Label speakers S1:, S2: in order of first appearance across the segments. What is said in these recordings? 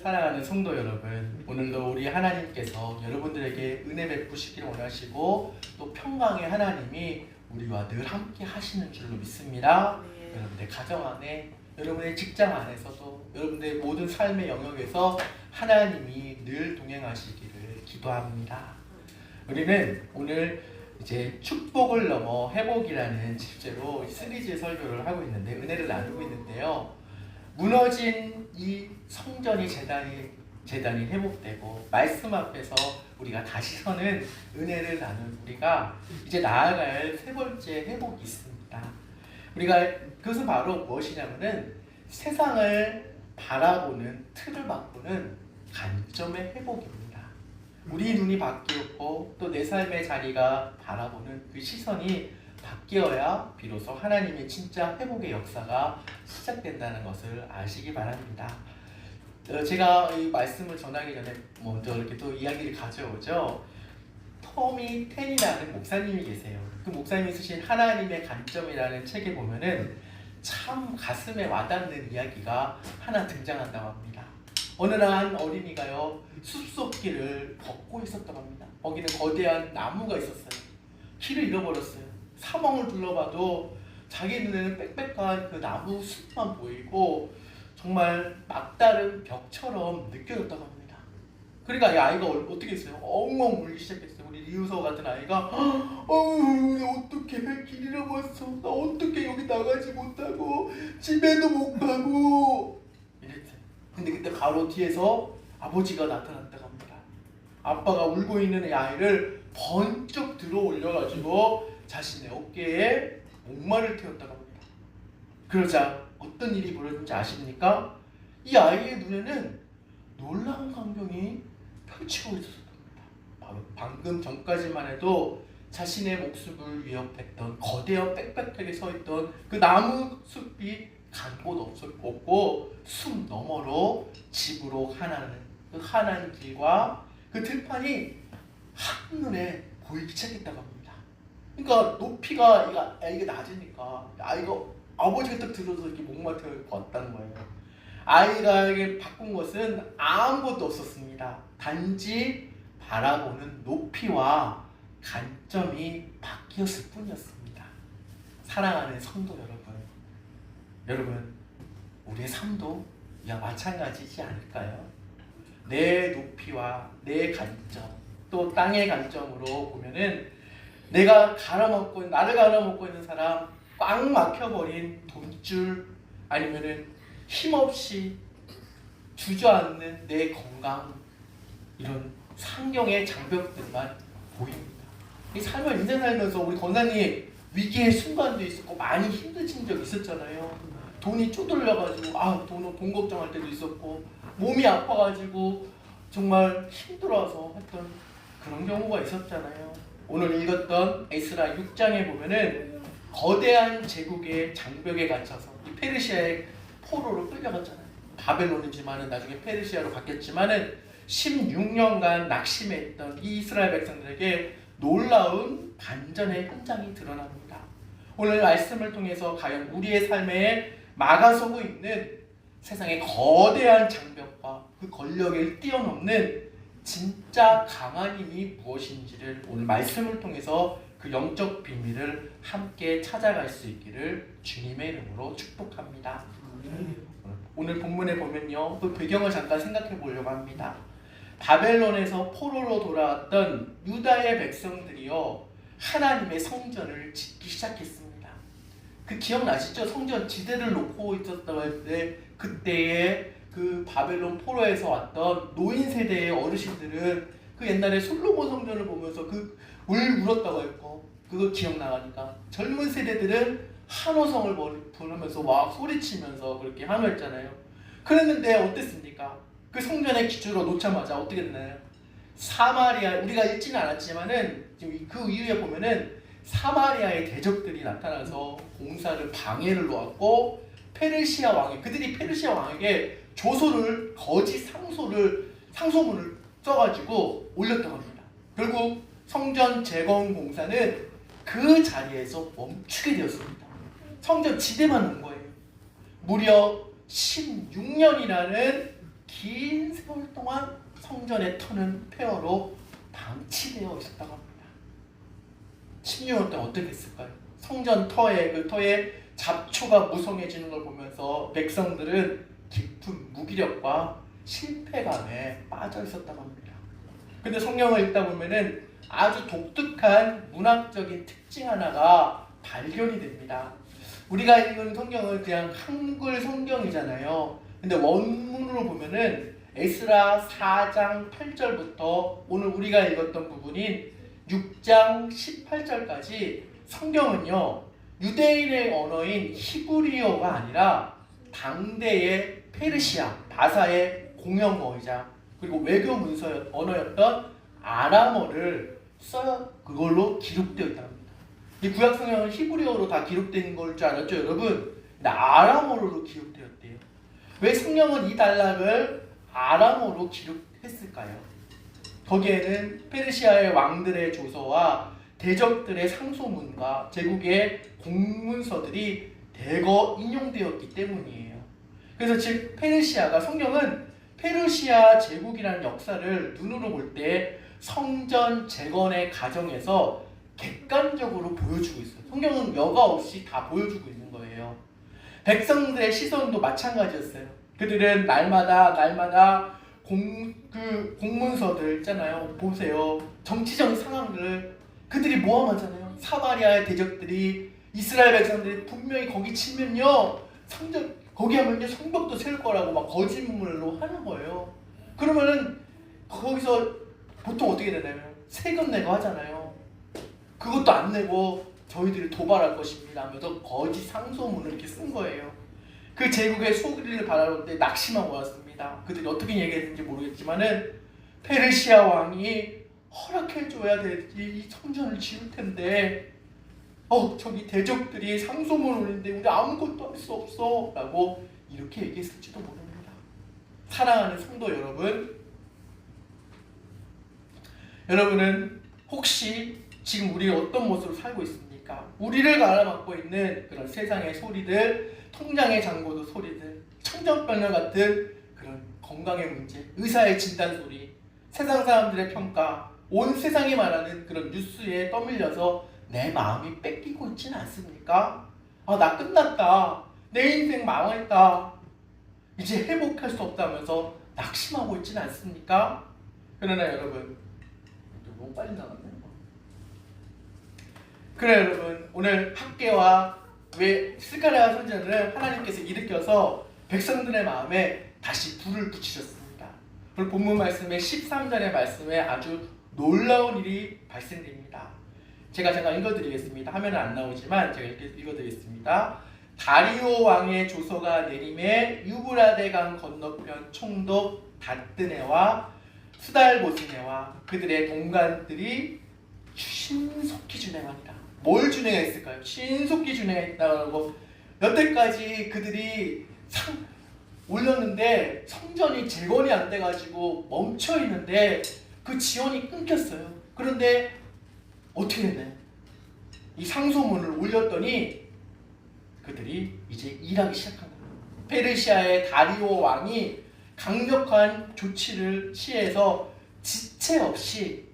S1: 사랑하는 성도 여러분, 오늘도 우리 하나님께서 여러분들에게 은혜 베푸시기를 원하시고 또 평강의 하나님이 우리와 늘 함께 하시는 줄로 믿습니다.
S2: 네.
S1: 여러분의 가정 안에, 여러분의 직장 안에서도, 여러분의 모든 삶의 영역에서 하나님이 늘 동행하시기를 기도합니다. 우리는 오늘 이제 축복을 넘어 회복이라는 주제로 시리즈 설교를 하고 있는데, 은혜를 나누고 있는데요. 무너진 이 성전이 재단이 회복되고 말씀 앞에서 우리가 다시 서는 은혜를 나눈 우리가 이제 나아갈 세 번째 회복이 있습니다. 우리가 그것은 바로 무엇이냐면은 세상을 바라보는 틀을 바꾸는 관점의 회복입니다. 우리 눈이 바뀌었고 또 내 삶의 자리가 바라보는 그 시선이 바뀌어야 비로소 하나님의 진짜 회복의 역사가 시작된다는 것을 아시기 바랍니다. 제가 이 말씀을 전하기 전에 먼저 이렇게 또 이야기를 가져오죠. 터미 텐이라는 목사님이 계세요. 그 목사님이 쓰신 하나님의 관점이라는 책에 보면은 참 가슴에 와닿는 이야기가 하나 등장한다고 합니다. 어느 날 한 어린이가요, 숲속길을 걷고 있었다고 합니다. 거기는 거대한 나무가 있었어요. 길을 잃어버렸어요. 사방을 둘러봐도 자기 눈에는 빽빽한 그 나무 숲만 보이고 정말 막다른 벽처럼 느껴졌다고 합니다. 그러니까 이 아이가 어떻게 했어요? 엉엉 울기 시작했어요. 우리 리우서 같은 아이가 어떻게 길 잃어버렸어. 나 어떻게 여기 나가지 못하고 집에도 못 가고 이랬어요. 근데 그때 바로 뒤에서 아버지가 나타났다고 합니다. 아빠가 울고 있는 이 아이를 번쩍 들어 올려가지고 자신의 어깨에 목말을 태웠다고 합니다. 그러자 어떤 일이 벌어진지 아십니까? 이 아이의 눈에는 놀라운 광경이 펼치고 있었습니다. 바로 방금 전까지만 해도 자신의 목숨을 위협했던 거대한 빽빽하게 서있던 그 나무 숲이 간 곳 없고 숲 너머로 집으로 가는 그 하나님 길과 그 들판이 한눈에 보이기 시작했다고 합니다. 그러니까 높이가 아이가 낮으니까 아이가 아버지가 딱 들어서 이렇게 목마르게 걷다는 거예요. 아이가 바꾼 것은 아무것도 없었습니다. 단지 바라보는 높이와 관점이 바뀌었을 뿐이었습니다. 사랑하는 성도 여러분, 우리의 삶도 이와 마찬가지지 않을까요? 내 높이와 내 관점, 또 땅의 관점으로 보면은 나를 갈아먹고 있는 사람, 꽉 막혀버린 돈줄, 아니면은 힘없이 주저앉는 내 건강, 이런 상경의 장벽들만 보입니다. 이 삶을 인생 살면서 우리 권사님 위기의 순간도 있었고 많이 힘드신 적 있었잖아요. 돈이 쪼들려가지고 돈 걱정할 때도 있었고 몸이 아파가지고 정말 힘들어서 했던 그런 경우가 있었잖아요. 오늘 읽었던 에스라 6장에 보면은 거대한 제국의 장벽에 갇혀서 이 페르시아의 포로로 끌려갔잖아요. 바벨론이지만은 나중에 페르시아로 바뀌었지만은 16년간 낙심했던 이 이스라엘 백성들에게 놀라운 반전의 현장이 드러납니다. 오늘 말씀을 통해서 과연 우리의 삶에 막아서고 있는 세상의 거대한 장벽과 그 권력을 뛰어넘는 진짜 강한 힘이 무엇인지를 오늘 말씀을 통해서 그 영적 비밀을 함께 찾아갈 수 있기를 주님의 이름으로 축복합니다. 오늘 본문에 보면요, 그 배경을 잠깐 생각해 보려고 합니다. 바벨론에서 포로로 돌아왔던 유다의 백성들이요, 하나님의 성전을 짓기 시작했습니다. 그 기억나시죠? 성전 지대를 놓고 있었다고 할 때 그때의 그 바벨론 포로에서 왔던 노인 세대의 어르신들은 그 옛날에 솔로몬 성전을 보면서 그 울었다고 했고, 그거 기억나가니까 젊은 세대들은 한호성을 부르면서 막 소리치면서 그렇게 한호했잖아요. 그랬는데 어땠습니까? 그 성전의 기초로 놓자마자 어떻게 됐나요? 사마리아, 우리가 읽지는 않았지만은 지금 그 이후에 보면은 사마리아의 대적들이 나타나서 공사를 방해를 놓았고, 페르시아 왕이, 그들이 페르시아 왕에게 조소를, 거짓 상소문을 써가지고 올렸다고 합니다. 결국 성전 재건 공사는 그 자리에서 멈추게 되었습니다. 성전 지대만 놓은 거예요. 무려 16년이라는 긴 세월 동안 성전의 터는 폐허로 방치되어 있었다고 합니다. 16년 동안 어떻게 했을까요? 성전 터에 그 터에 잡초가 무성해지는 걸 보면서 백성들은 깊은 무기력과 실패감에 빠져 있었다고 합니다. 근데 성경을 읽다 보면은 아주 독특한 문학적인 특징 하나가 발견이 됩니다. 우리가 읽은 성경은 그냥 한글 성경이잖아요. 근데 원문으로 보면은 에스라 4장 8절부터 오늘 우리가 읽었던 부분인 6장 18절까지 성경은요, 유대인의 언어인 히브리어가 아니라 당대의 페르시아, 바사의 공용어이자 그리고 외교 문서 언어였던 아람어를 써 그걸로 기록되어 있다고 합니다. 이 구약 성경은 히브리어로 다 기록된 걸 줄 알았죠, 여러분? 근데 아람어로 기록되었대요. 왜 성경은 이 단락을 아람어로 기록했을까요? 거기에는 페르시아의 왕들의 조서와 대적들의 상소문과 제국의 공문서들이 대거 인용되었기 때문이에요. 그래서 즉 페르시아가 성경은 페르시아 제국이라는 역사를 눈으로 볼 때 성전 재건의 과정에서 객관적으로 보여주고 있어요. 성경은 여과 없이 다 보여주고 있는 거예요. 백성들의 시선도 마찬가지였어요. 그들은 날마다 공문서들 있잖아요. 보세요. 정치적인 상황들을 그들이 모함하잖아요. 사마리아의 대적들이 이스라엘 백성들이 분명히 거기 치면요, 성전 거기 하면요 성벽도 세울 거라고 막 거짓말로 하는 거예요. 그러면은 거기서 보통 어떻게 되냐면 세금 내고 하잖아요. 그것도 안 내고 저희들이 도발할 것입니다 하면서 거짓 상소문을 이렇게 쓴 거예요. 그 제국의 소리를 바라볼 낙심하고 왔습니다. 그들이 어떻게 얘기했는지 모르겠지만은 페르시아 왕이 허락해줘야 되지, 이 성전을 지을 텐데 저기 대적들이 상소문을 올리는데 우리 아무것도 할 수 없어 라고 이렇게 얘기했을지도 모릅니다. 사랑하는 성도 여러분은 혹시 지금 우리 어떤 모습으로 살고 있습니까? 우리를 가로막고 있는 그런 세상의 소리들, 통장의 잔고도 소리들, 청정병력 같은 그런 건강의 문제, 의사의 진단 소리, 세상 사람들의 평가, 온 세상이 말하는 그런 뉴스에 떠밀려서 내 마음이 뺏기고 있지는 않습니까? 나 끝났다. 내 인생 망했다. 이제 회복할 수 없다면서 낙심하고 있지는 않습니까? 그러나 여러분, 너무 빨리 나갔네. 그래 여러분, 오늘 학계와 왜 스가랴 선지자를 하나님께서 일으켜서 백성들의 마음에 다시 불을 붙이셨습니다. 오늘 본문 말씀의 13절의 말씀에 아주 놀라운 일이 발생됩니다. 제가 잠깐 읽어드리겠습니다. 화면은 안 나오지만 제가 이렇게 읽어드리겠습니다. 다리오 왕의 조서가 내림에 유브라데강 건너편 총독 다뜨네와 수달보스네와 그들의 동관들이 신속히 준행하니라. 뭘 준행했을까요? 신속히 준행했다고. 여태까지 그들이 올렸는데 성전이 재건이 안 돼가지고 멈춰 있는데 그 지원이 끊겼어요. 그런데 어떻게 됐나요? 이 상소문을 올렸더니 그들이 이제 일하기 시작한 거예요. 페르시아의 다리오 왕이 강력한 조치를 취해서 지체 없이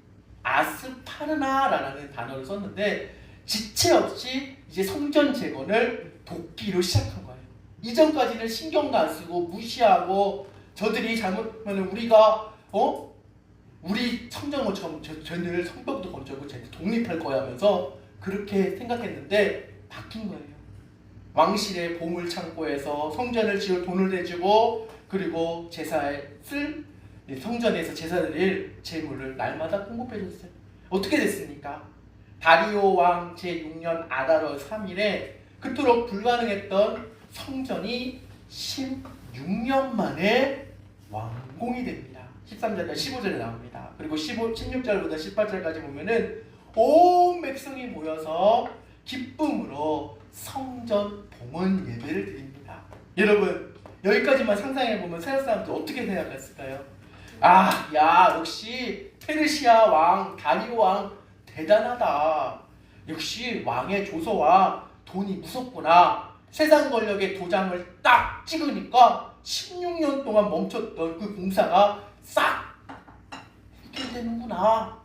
S1: 아스파르나라는 단어를 썼는데 지체 없이 이제 성전 재건을 돕기로 시작한 거예요. 이전까지는 신경도 안 쓰고 무시하고 저들이 잘못하면 우리가 우리 성전 것처럼 쟤들 성벽도 건설고 쟤들 독립할 거야 하면서 그렇게 생각했는데 바뀐 거예요. 왕실의 보물 창고에서 성전을 지을 돈을 대주고 그리고 제사에 쓸 성전에서 제사 드릴 재물을 날마다 공급해 줬어요. 어떻게 됐습니까? 다리오 왕 제6년 아달월 3일에 그토록 불가능했던 성전이 16년 만에 완공이 됩니다. 13절과 15절에 나옵니다. 그리고 16절부터 18절까지 보면은 온 백성이 모여서 기쁨으로 성전 봉헌 예배를 드립니다. 여러분, 여기까지만 상상해보면 세상 사람들 어떻게 생각했을까요? 야, 역시 페르시아 왕, 다리오 왕 대단하다. 역시 왕의 조서와 돈이 무섭구나. 세상 권력의 도장을 딱 찍으니까 16년 동안 멈췄던 그 공사가 싹 해결되는구나.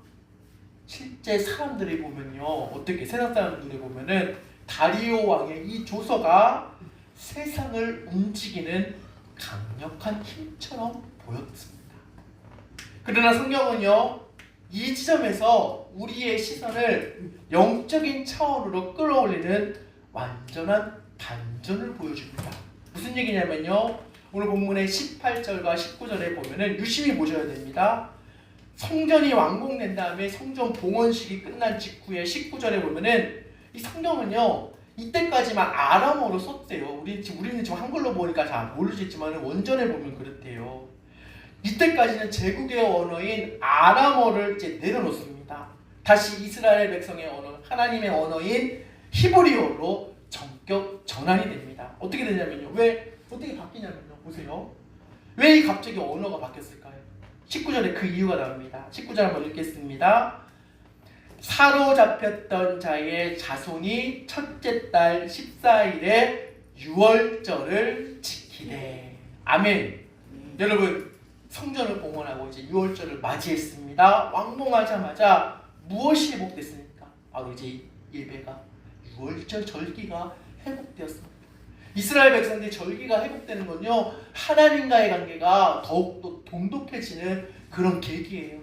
S1: 실제 사람들이 보면요, 어떻게 세상 사람들이 보면은 다리오 왕의 이 조서가 세상을 움직이는 강력한 힘처럼 보였습니다. 그러나 성경은요, 이 지점에서 우리의 시선을 영적인 차원으로 끌어올리는 완전한 반전을 보여줍니다. 무슨 얘기냐면요, 오늘 본문의 18절과 19절에 보면은 유심히 보셔야 됩니다. 성전이 완공된 다음에 성전 봉헌식이 끝난 직후에 19절에 보면은 이 성경은요, 이때까지만 아람어로 썼대요. 우리는 지금 한글로 보니까 잘 모르겠지만 원전에 보면 그렇대요. 이때까지는 제국의 언어인 아람어를 이제 내려놓습니다. 다시 이스라엘 백성의 언어, 하나님의 언어인 히브리어로 전격 전환이 됩니다. 어떻게 되냐면요. 왜 어떻게 바뀌냐면요. 보세요. 왜 갑자기 언어가 바뀌었을까요? 19절에 그 이유가 나옵니다. 19절 한번 읽겠습니다. 사로잡혔던 자의 자손이 첫째 달 14일에 유월절을 지키되. 아멘. 여러분, 성전을 봉헌하고 이제 유월절을 맞이했습니다. 완공하자마자 무엇이 회복됐습니까? 바로 이제 예배가, 유월절 절기가 회복되었습니다. 이스라엘 백성들이 절기가 회복되는 건요, 하나님과의 관계가 더욱더 돈독해지는 그런 계기예요.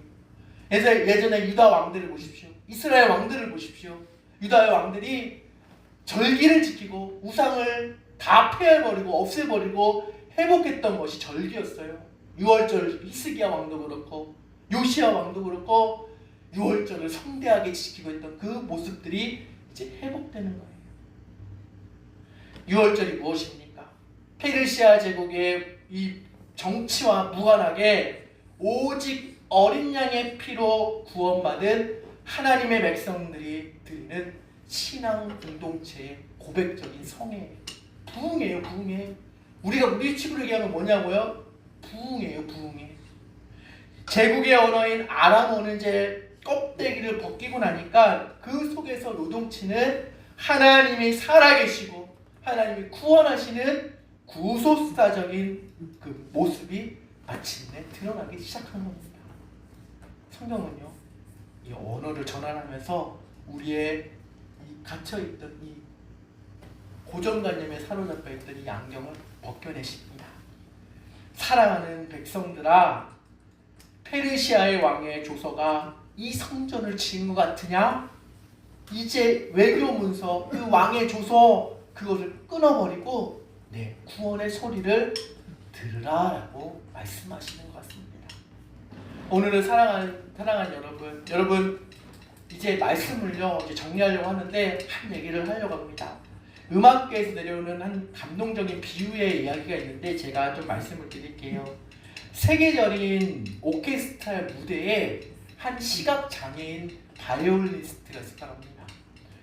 S1: 예전에 유다 왕들을 보십시오. 이스라엘 왕들을 보십시오. 유다의 왕들이 절기를 지키고 우상을 다 폐해버리고 없애버리고 회복했던 것이 절기였어요. 6월절 히스기야 왕도 그렇고 요시야 왕도 그렇고 6월절을 성대하게 지키고 있던 그 모습들이 이제 회복되는 거예요. 6월절이 무엇입니까? 페르시아 제국의 이 정치와 무관하게 오직 어린 양의 피로 구원받은 하나님의 백성들이 드리는 신앙 공동체의 고백적인 성회예요. 부흥이에요, 부흥회. 우리 식으로 얘기하면 뭐냐고요? 부흥이에요, 부흥회. 제국의 언어인 아람어는 이제 껍데기를 벗기고 나니까 그 속에서 노동치는 하나님이 살아계시고 하나님이 구원하시는 구속사적인 그 모습이 마침내 드러나기 시작한 겁니다. 성경은요, 이 언어를 전환하면서 우리의 이 갇혀있던 이 고정관념에 사로잡혀 있던 이 안경을 벗겨내십니다. 사랑하는 백성들아, 페르시아의 왕의 조서가 이 성전을 지은 것 같으냐? 이제 외교문서, 그 왕의 조서 그것을 끊어버리고 내 구원의 소리를 들으라라고 말씀하시는 것 같습니다. 오늘은 사랑하는 여러분 이제 말씀을요 이제 정리하려고 하는데 한 얘기를 하려고 합니다. 음악계에서 내려오는 한 감동적인 비유의 이야기가 있는데 제가 좀 말씀을 드릴게요. 세계적인 오케스트라 무대에 한 시각 장애인 바이올리니스트가 있었다고 합니다.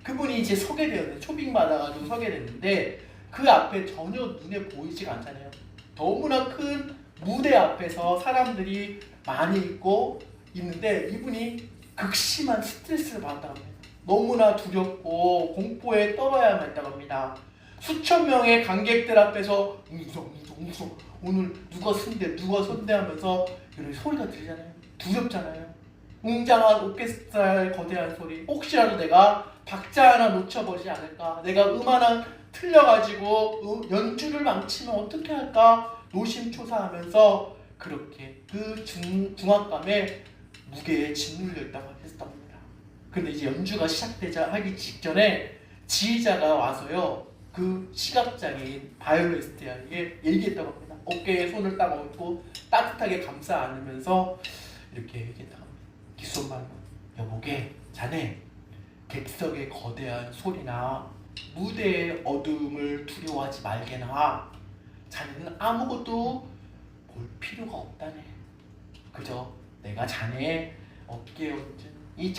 S1: 그분이 이제 소개되었는데 초빙 받아가지고 소개됐는데 그 앞에 전혀 눈에 보이지가 않잖아요. 너무나 큰 무대 앞에서 사람들이 많이 있고 있는데 이분이 극심한 스트레스를 받았다고 합니다. 너무나 두렵고 공포에 떨어야만 했다고 합니다. 수천 명의 관객들 앞에서 웅성 오늘 누가 선대하면서 이런 소리가 들리잖아요. 두렵잖아요. 웅장한 오케스트라의 거대한 소리, 혹시라도 내가 박자 하나 놓쳐버리지 않을까, 내가 하나 틀려가지고 연주를 망치면 어떻게 할까 노심초사하면서 그렇게 그 중압감에 무게에 짓눌려 있다고 했다고 합니다. 근데 이제 연주가 하기 직전에 지휘자가 와서요 그 시각장애인 바이올리니스트에게 얘기했다고 합니다. 어깨에 손을 딱 얹고 따뜻하게 감싸 안으면서 이렇게 얘기했다고 합니다. 귓속말로, 여보게, 자네 객석의 거대한 소리나 무대의 어둠을 두려워하지 말게나. 자네는 아무것도 볼 필요가 없다네. 그저 내가 자네의 어깨에 얹은 이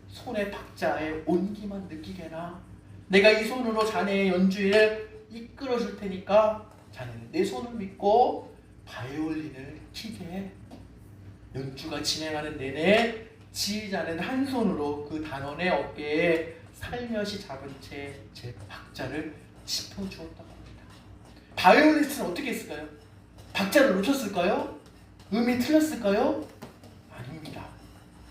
S1: 손의 박자의 온기만 느끼게나. 내가 이 손으로 자네의 연주를 이끌어 줄 테니까 자네는 내 손을 믿고 바이올린을 치게 해. 연주가 진행하는 내내 지휘자는 한 손으로 그 단원의 어깨에 살며시 잡은 채 제 박자를 짚어주었다고 합니다. 바이올리니스트는 어떻게 했을까요? 박자를 놓쳤을까요? 음이 틀렸을까요? 아닙니다.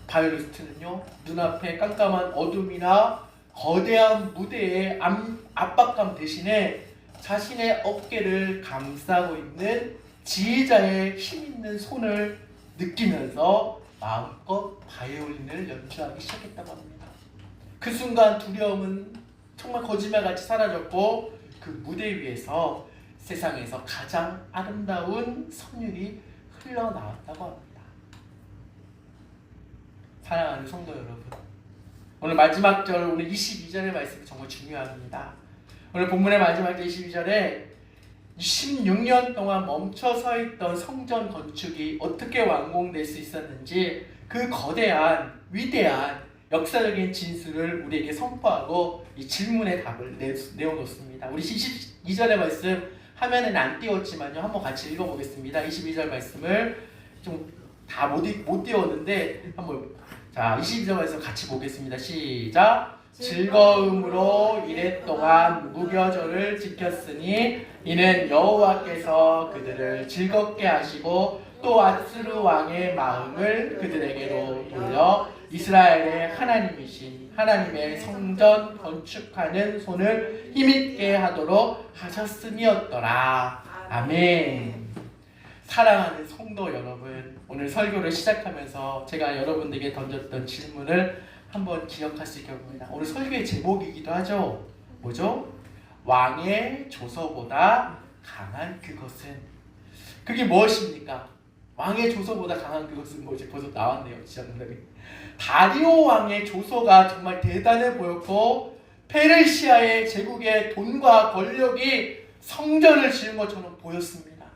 S1: 바이올리니스트는요, 눈앞에 깜깜한 어둠이나 거대한 무대의 압박감 대신에 자신의 어깨를 감싸고 있는 지휘자의 힘있는 손을 느끼면서 마음껏 바이올린을 연주하기 시작했다고 합니다. 그 순간 두려움은 정말 거짓말같이 사라졌고 그 무대 위에서 세상에서 가장 아름다운 선율이 흘러나왔다고 합니다. 사랑하는 성도 여러분, 오늘 마지막 절, 오늘 22절의 말씀이 정말 중요합니다. 오늘 본문의 마지막 절 22절에 16년 동안 멈춰 서 있던 성전 건축이 어떻게 완공될 수 있었는지 그 거대한 위대한 역사적인 진술을 우리에게 선포하고 이 질문의 답을 내어놓습니다. 우리 22절의 말씀 화면에는 안 띄웠지만요, 한번 같이 읽어보겠습니다. 22절 말씀을 좀 다 못 띄웠는데 한번, 자, 22절 말씀 같이 보겠습니다. 시작. 즐거움으로 이랫동안 무교절을 지켰으니 이는 여호와께서 그들을 즐겁게 하시고 또 아스루 왕의 마음을 그들에게로 돌려 이스라엘의 하나님이신 하나님의 성전 건축하는 손을 힘있게 하도록 하셨음이었더라. 아멘. 사랑하는 성도 여러분, 오늘 설교를 시작하면서 제가 여러분들에게 던졌던 질문을 한번 기억하실 겁니다. 오늘 설교의 제목이기도 하죠. 뭐죠? 왕의 조서보다 강한 그것은. 그게 무엇입니까? 왕의 조서보다 강한 그것은 뭐지? 벌써 나왔네요. 지정답이. 다리오 왕의 조서가 정말 대단해 보였고 페르시아의 제국의 돈과 권력이 성전을 지은 것처럼 보였습니다.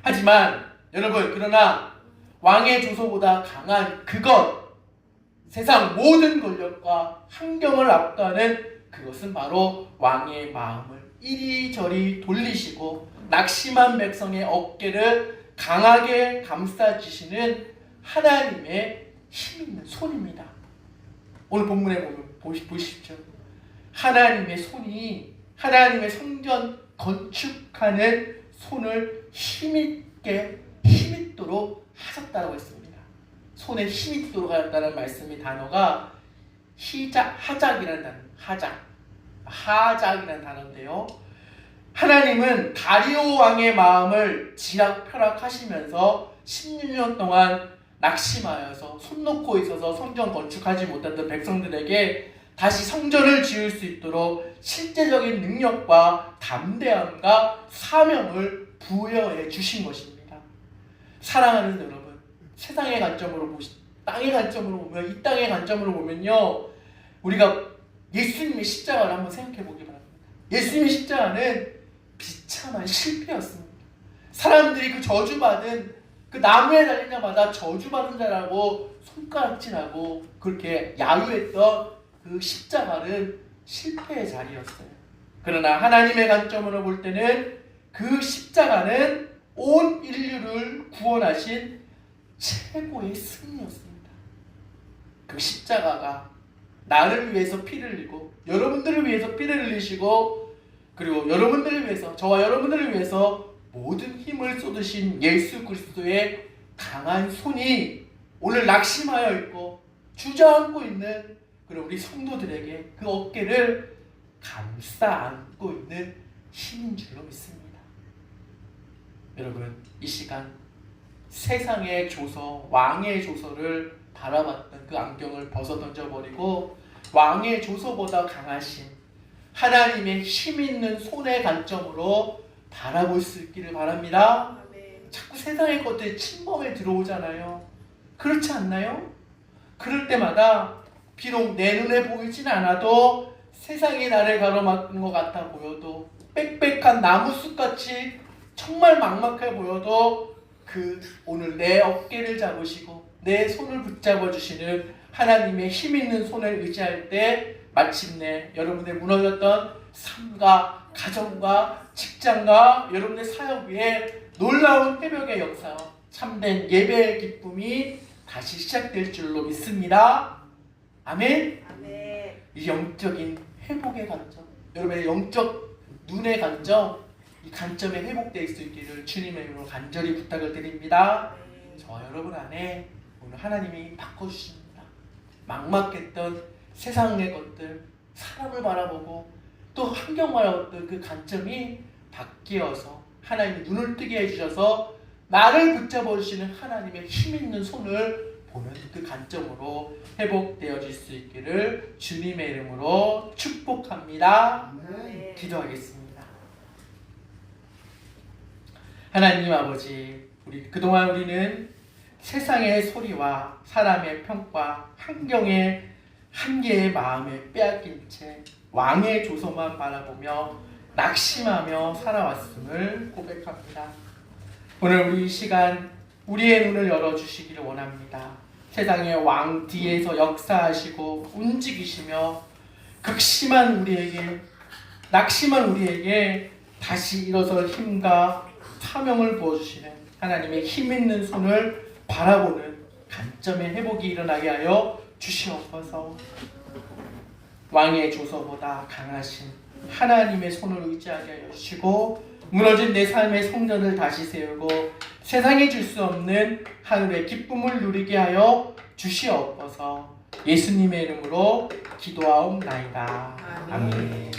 S1: 하지만 여러분, 그러나 왕의 조서보다 강한 그것, 세상 모든 권력과 환경을 압도하는 그것은 바로 왕의 마음을 이리저리 돌리시고 낙심한 백성의 어깨를 강하게 감싸주시는 하나님의 힘있는 손입니다. 오늘 본문에 보면 보십시오. 하나님의 손이 하나님의 성전 건축하는 손을 힘있도록 하셨다고 했습니다. 손에 힘있도록 하셨다는 말씀이 단어가 하작이라는 단어, 하작이라는 단어인데요. 하나님은 다리오 왕의 마음을 지락펴락하시면서 16년 동안 낙심하여서 손 놓고 있어서 성전 건축하지 못했던 백성들에게 다시 성전을 지을 수 있도록 실제적인 능력과 담대함과 사명을 부여해 주신 것입니다. 사랑하는 여러분, 세상의 관점으로 땅의 관점으로 보면, 이 땅의 관점으로 보면요, 우리가 예수님의 십자가를 한번 생각해 보기 바랍니다. 예수님의 십자가는 비참한 실패였습니다. 사람들이 그 저주받은, 그 나무에 달린 자마다 저주받은 자라고 손가락질하고 그렇게 야유했던 그 십자가는 실패의 자리였어요. 그러나 하나님의 관점으로 볼 때는 그 십자가는 온 인류를 구원하신 최고의 승리였습니다. 그 십자가가 나를 위해서 피를 흘리고 여러분들을 위해서 피를 흘리시고 그리고 여러분들을 위해서, 저와 여러분들을 위해서 모든 힘을 쏟으신 예수 그리스도의 강한 손이 오늘 낙심하여 있고 주저앉고 있는 그리고 우리 성도들에게 그 어깨를 감싸 안고 있는 힘인 줄로 믿습니다. 여러분, 이 시간 세상의 조서, 왕의 조서를 바라봤던 그 안경을 벗어 던져버리고 왕의 조서보다 강하신 하나님의 힘있는 손의 관점으로 바라볼 수 있기를 바랍니다. 자꾸 세상의 것들이 침범에 들어오잖아요. 그렇지 않나요? 그럴 때마다 비록 내 눈에 보이진 않아도 세상이 나를 가로막는 것 같아 보여도, 빽빽한 나무숲같이 정말 막막해 보여도 그 오늘 내 어깨를 잡으시고 내 손을 붙잡아 주시는 하나님의 힘있는 손을 의지할 때 마침내 여러분의 무너졌던 삶과 가정과 직장과 여러분의 사역 위에 놀라운 회복의 역사, 참된 예배의 기쁨이 다시 시작될 줄로 믿습니다. 아멘. 아멘. 이 영적인 회복의 관점, 여러분의 영적 눈의 관점, 이 관점이 회복될 수 있기를 주님의 이름으로 간절히 부탁을 드립니다. 저와 여러분 안에 오늘 하나님이 바꿔주십니다. 막막했던 세상의 것들, 사람을 바라보고 또 환경 바라보던 그 관점이 바뀌어서 하나님이 눈을 뜨게 해주셔서 나를 붙잡아 주시는 하나님의 힘 있는 손을 보는 그 관점으로 회복되어질 수 있기를 주님의 이름으로 축복합니다. 기도하겠습니다. 하나님 아버지, 그동안 우리는 세상의 소리와 사람의 평가, 환경의 한계의 마음에 빼앗긴 채 왕의 조서만 바라보며 낙심하며 살아왔음을 고백합니다. 오늘 우리 이 시간 우리의 눈을 열어주시기를 원합니다. 세상의 왕 뒤에서 역사하시고 움직이시며 극심한 우리에게, 낙심한 우리에게 다시 일어설 힘과 사명을 부어주시는 하나님의 힘 있는 손을 바라보는 관점의 회복이 일어나게 하여 주시옵소서. 왕의 조서보다 강하신 하나님의 손을 의지하게 하여 주시고 무너진 내 삶의 성전을 다시 세우고 세상에 줄 수 없는 하늘의 기쁨을 누리게 하여 주시옵소서. 예수님의 이름으로 기도하옵나이다. 아멘.